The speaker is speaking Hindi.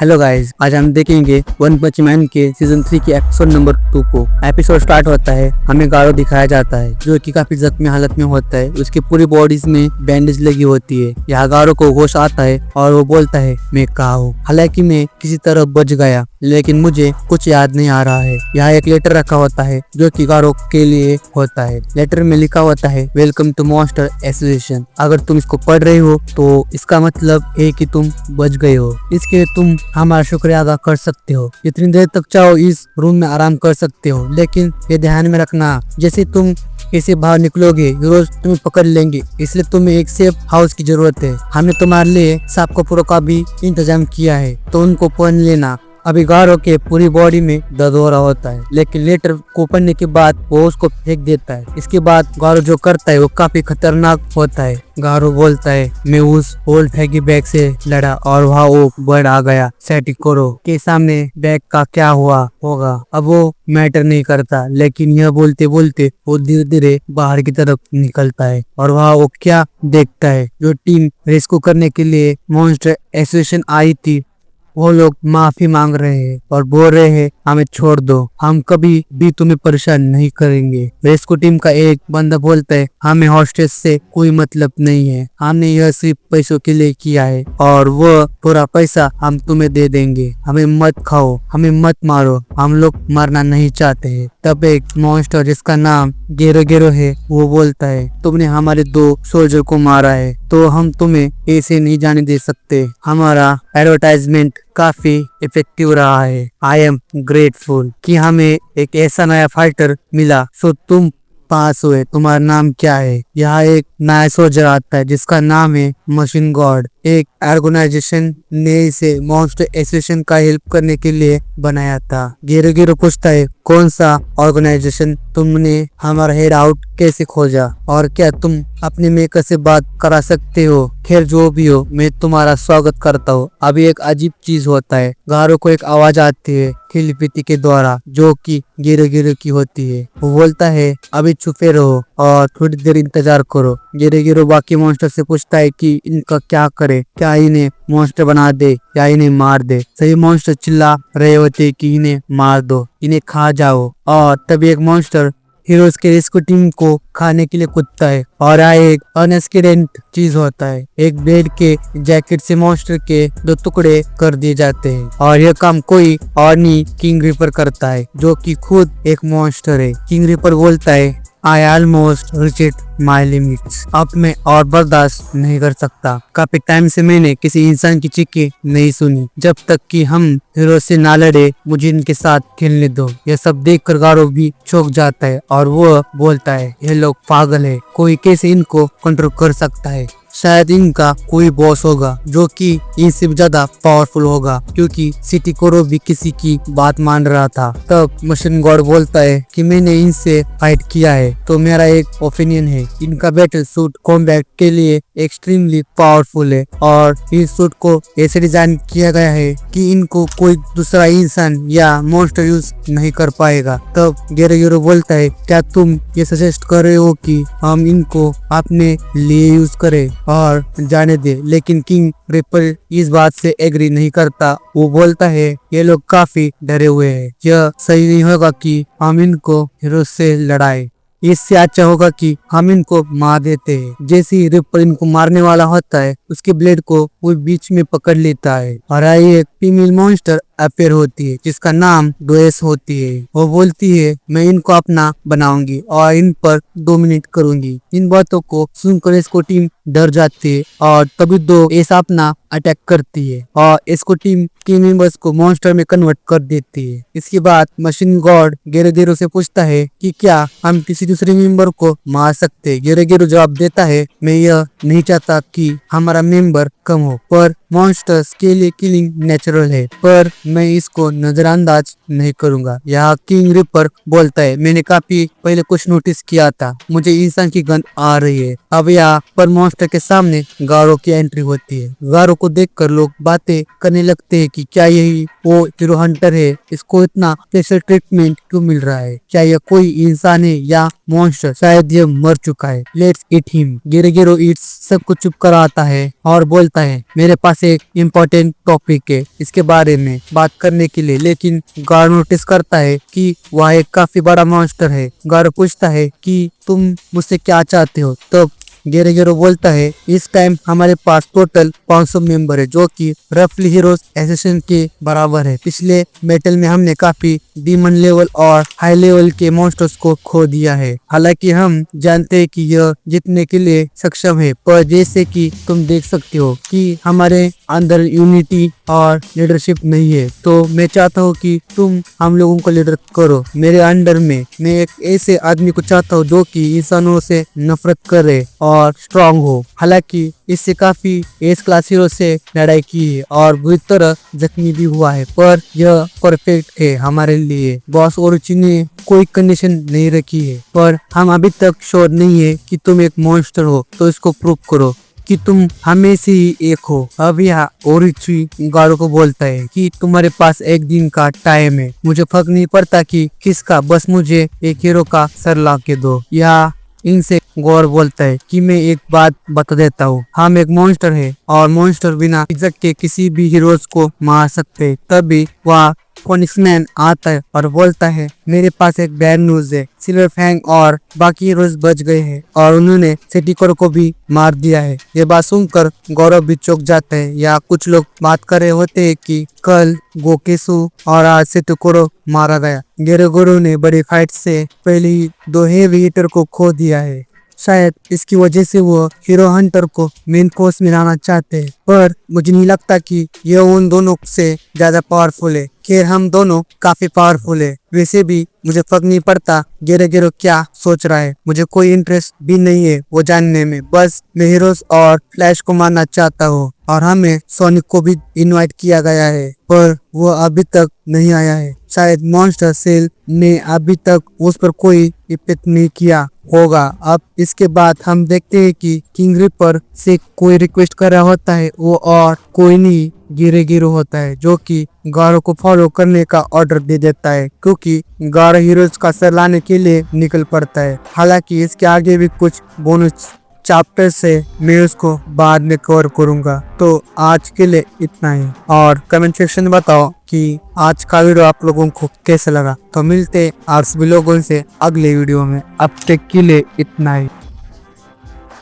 हेलो गाइस, आज हम देखेंगे वन पंच मैन के सीजन 3 के एपिसोड नंबर 2 को। एपिसोड स्टार्ट होता है, हमें गारो दिखाया जाता है जो कि काफी जख्मी हालत में होता है। उसकी पूरी बॉडीज में बैंडेज लगी होती है। यहाँ गारो को होश आता है और वो बोलता है, मैं कहाँ हूँ। हालांकि मैं किसी तरह बच गया, लेकिन मुझे कुछ याद नहीं आ रहा है। यहाँ एक लेटर रखा होता है जो कि गारो के लिए होता है। लेटर में लिखा होता है, वेलकम टू मॉन्स्टर एसोसिएशन। अगर तुम इसको पढ़ रहे हो तो इसका मतलब है कि तुम बच गए हो। इसके लिए तुम हमारा शुक्रिया अदा कर सकते हो। जितनी देर तक चाहो इस रूम में आराम कर सकते हो, लेकिन ये ध्यान में रखना, जैसे तुम इसे बाहर निकलोगे रोज तुम्हें पकड़ लेंगे, इसलिए तुम्हें एक सेफ हाउस की जरूरत है। हमने तुम्हारे लिए सांप कपूरों का भी इंतजाम किया है, तो उनको पहन लेना। अभी गारो के पूरी बॉडी में दर्द हो रहा होता है, लेकिन लेटर को पढ़ने के बाद वो उसको फेंक देता है। इसके बाद गारो जो करता है वो काफी खतरनाक होता है। गारो बोलता है, मैं उस ओल्ड फैगी बैग से लड़ा और वहाँ वो बर्ड आ गया। सेटिकोरो के सामने बैग का क्या हुआ होगा अब वो मैटर नहीं करता, लेकिन यह बोलते बोलते वो धीरे धीरे बाहर की तरफ निकलता है और वहाँ वो क्या देखता है, जो टीम रेस्क्यू करने के लिए मॉन्स्टर एसोसिएशन आई थी, वो लोग माफी मांग रहे हैं और बोल रहे हैं, हमें छोड़ दो, हम कभी भी तुम्हें परेशान नहीं करेंगे। रेस्क्यू टीम का एक बंदा बोलता है, हमें हॉस्टेज से कोई मतलब नहीं है, हमने यह सिर्फ पैसों के लिए किया है और वो पूरा पैसा हम तुम्हें दे देंगे। हमें मत खाओ, हमें मत मारो, हम लोग मरना नहीं चाहते हैं। तब एक मॉन्स्टर जिसका नाम गेरो गेरो है वो बोलता है, तुमने हमारे 2 सोल्जर को मारा है तो हम तुम्हें ऐसे नहीं जाने दे सकते। हमारा एडवर्टाइजमेंट काफी इफेक्टिव रहा है। आई एम ग्रेटफुल कि हमें एक ऐसा नया फाइटर मिला। सो तुम पास हुए, तुम्हारा नाम क्या है? यहाँ एक नया सोल्जर आता है जिसका नाम है मशीन गॉड। एक ऑर्गेनाइजेशन ने इसे मॉन्स्टर एसोसिएशन का हेल्प करने के लिए बनाया था। गेरो गेरो पूछता है, कौन सा ऑर्गेनाइजेशन? तुमने हमारा हेड आउट कैसे खोजा और क्या तुम अपने मेकर से बात करा सकते हो? खैर जो भी हो, मैं तुम्हारा स्वागत करता हूँ। अभी एक अजीब चीज होता है, गारो को एक आवाज आती है खिलपिती के द्वारा जो कि गेरो गेरो की होती है। वो बोलता है, अभी छुपे रहो और थोड़ी देर इंतजार करो। गेरो गेरो बाकी मॉन्स्टर से पूछता है कि इनका क्या करे, क्या इन्हें मॉन्स्टर बना दे या इन्हें मार दे। सभी मॉन्स्टर चिल्ला रहे होते कि इन्हें मार दो, इन्हें खा जाओ। और तभी एक मॉन्स्टर हीरोज के रेस्क्यू टीम को खाने के लिए कूदता है और एक अनएक्सपेक्टेड चीज होता है। एक ब्लेड के जैकेट से मॉन्स्टर के 2 टुकड़े कर दिए जाते हैं और यह काम कोई और नहीं, किंग रिपर करता है जो कि खुद एक मॉन्स्टर है। किंग रिपर बोलता है, I almost reached my limits, अब मैं और बर्दाश्त नहीं कर सकता। काफी टाइम से मैंने किसी इंसान की चीखें नहीं सुनी। जब तक कि हम हीरो से ना लड़े, मुझे इनके साथ खेलने दो। यह सब देखकर गारो भी चौंक जाता है और वो बोलता है, ये लोग पागल है, कोई कैसे इनको कंट्रोल कर सकता है? शायद इनका कोई बॉस होगा जो कि इनसे ज्यादा पावरफुल होगा, क्योंकि सेटिकोरो भी किसी की बात मान रहा था। तब मशीन गॉड बोलता है कि मैंने इनसे फाइट किया है, तो मेरा एक ओपिनियन है, इनका बैटल सूट कॉम्बैट के लिए एक्सट्रीमली पावरफुल है और इस सूट को ऐसे डिजाइन किया गया है कि इनको कोई दूसरा इंसान या मॉन्स्टर यूज नहीं कर पाएगा। तब गेरो गेरो बोलता है, क्या तुम ये सजेस्ट कर रहे हो कि हम इनको अपने लिए यूज करें और जाने दे? लेकिन किंग रिपर इस बात से एग्री नहीं करता। वो बोलता है, ये लोग काफी डरे हुए हैं, यह सही नहीं होगा कि हम इनको हीरो से लड़ाए। इससे अच्छा होगा कि हम इनको मार देते हैं। जैसे ही रिपर इनको मारने वाला होता है, उसके ब्लेड को वो बीच में पकड़ लेता है और एक फीमेल मॉन्स्टर अपेयर होती है जिसका नाम डोएस होती है। वो बोलती है, मैं इनको अपना बनाऊंगी और इन पर डोमिनेट करूंगी। इन बातों को सुनकर इसको टीम डर जाती है और तभी 2 ऐसा अपना अटैक करती है और इसको टीम के मेंबर्स को मॉन्स्टर में कन्वर्ट कर देती है। इसके बाद मशीन गॉड गेरो गेरो से पूछता है कि क्या हम किसी दूसरे मेंबर को मार सकते? गेरो गेरो जवाब देता है, मैं यह नहीं चाहता कि हमारा मेंबर कम हो, पर मॉन्स्टर्स के लिए किलिंग नेचुरल है, पर मैं इसको नजरअंदाज नहीं करूंगा। यहाँ किंग रिपर बोलता है, मैंने काफी पहले कुछ नोटिस किया था, मुझे इंसान की गंध आ रही है। अब यहाँ पर मॉन्स्टर के सामने गारो की एंट्री होती है। गारो को देखकर लोग बातें करने लगते हैं कि क्या यही वो हीरो हंटर है, इसको इतना स्पेशल ट्रीटमेंट क्यों मिल रहा है? क्या यह कोई इंसान है या मॉन्स्टर? शायद यह मर चुका है, let's eat him. Gero Gero Yeats सब कुछ चुप कराता है और बोलता है, मेरे पास से इम्पोर्टेंट टॉपिक है इसके बारे में बात करने के लिए। लेकिन गारो नोटिस करता है कि वह एक काफी बड़ा मॉन्स्टर है। गारो पूछता है कि तुम मुझसे क्या चाहते हो। तब गेरो बोलता है इस टाइम हमारे पास टोटल 500 मेंबर है, जो कि रफली हीरोज एसोसिएशन के बराबर है। पिछले बैटल में हमने काफी डीमन लेवल और हाई लेवल के मॉन्स्टर्स को खो दिया है। हालांकि हम जानते हैं कि यह जीतने के लिए सक्षम है, पर जैसे कि तुम देख सकते हो कि हमारे अंदर यूनिटी और लीडरशिप नहीं है। तो मैं चाहता हूँ कि तुम हम लोगों को लीडर करो मेरे अंडर में। मैं एक ऐसे आदमी को चाहता हूँ जो कि इंसानों से नफरत करे और स्ट्रांग हो। हालांकि इससे काफी एस क्लास हीरो से लड़ाई की है और बुरी तरह जख्मी भी हुआ है, पर यह परफेक्ट है हमारे लिए। बॉस ओरोची ने कोई कंडीशन नहीं रखी है, पर हम अभी तक श्योर नहीं है कि तुम एक मॉन्स्टर हो, तो इसको प्रूव करो कि तुम हमें से ही एक हो। अब यहाँ ओरोची गारो को बोलता है कि तुम्हारे पास एक दिन का टाइम है, मुझे फर्क नहीं पड़ता कि किसका, बस मुझे एक हीरो का सर ला के दो। यहाँ इनसे गौर बोलता है कि मैं एक बात बता देता हूँ, हम एक मॉन्स्टर है और मॉन्स्टर बिना इज्जत के किसी भी हीरोज को मार सकते। तभी वह फोनिक्स मैन आता है और बोलता है मेरे पास एक बैड न्यूज है, सिल्वर फैंग और बाकी हीरोज बच गए हैं और उन्होंने सेटिकोर को भी मार दिया है। ये बात सुनकर गौरव भी चौंक जाता है। या कुछ लोग बात कर रहे होते हैं कि कल गोकेसु और आज सेटिकोर मारा गया। गेरोगोरो ने बड़ी फाइट से पहले ही 2 हेवी हिटर को खो दिया है। शायद इसकी वजह से वो हीरो हंटर को मेन फोर्स में लाना चाहते हैं, पर मुझे नहीं लगता कि ये उन दोनों से ज्यादा पावरफुल है। खैर हम दोनों काफी पावरफुल है। वैसे भी मुझे फर्क नहीं पड़ता गेरो क्या सोच रहा है, मुझे कोई इंटरेस्ट भी नहीं है वो जानने में। बस मैं हीरोज और फ्लैश को मारना चाहता हूँ और हमें सोनिक को भी इनवाइट किया गया है, पर वो अभी तक नहीं आया है। शायद मॉन्स्टर सेल ने अभी तक उस पर कोई इफेक्ट नहीं किया होगा। अब इसके बाद हम देखते हैं कि किंग रिपर से कोई रिक्वेस्ट कर रहा होता है, वो और कोई नहीं गिरो होता है, जो कि गारो को फॉलो करने का ऑर्डर दे देता है, क्योंकि गारो हीरोज का सर लाने के लिए निकल पड़ता है। हालांकि इसके आगे भी कुछ बोनस चैप्टर से मैं उसको बाद में कवर करूंगा। तो आज के लिए इतना ही, और कमेंट सेक्शन में बताओ कि आज का वीडियो आप लोगों को कैसा लगा। तो मिलते हैं आप सभी लोगों से अगले वीडियो में। अब तक के लिए इतना ही।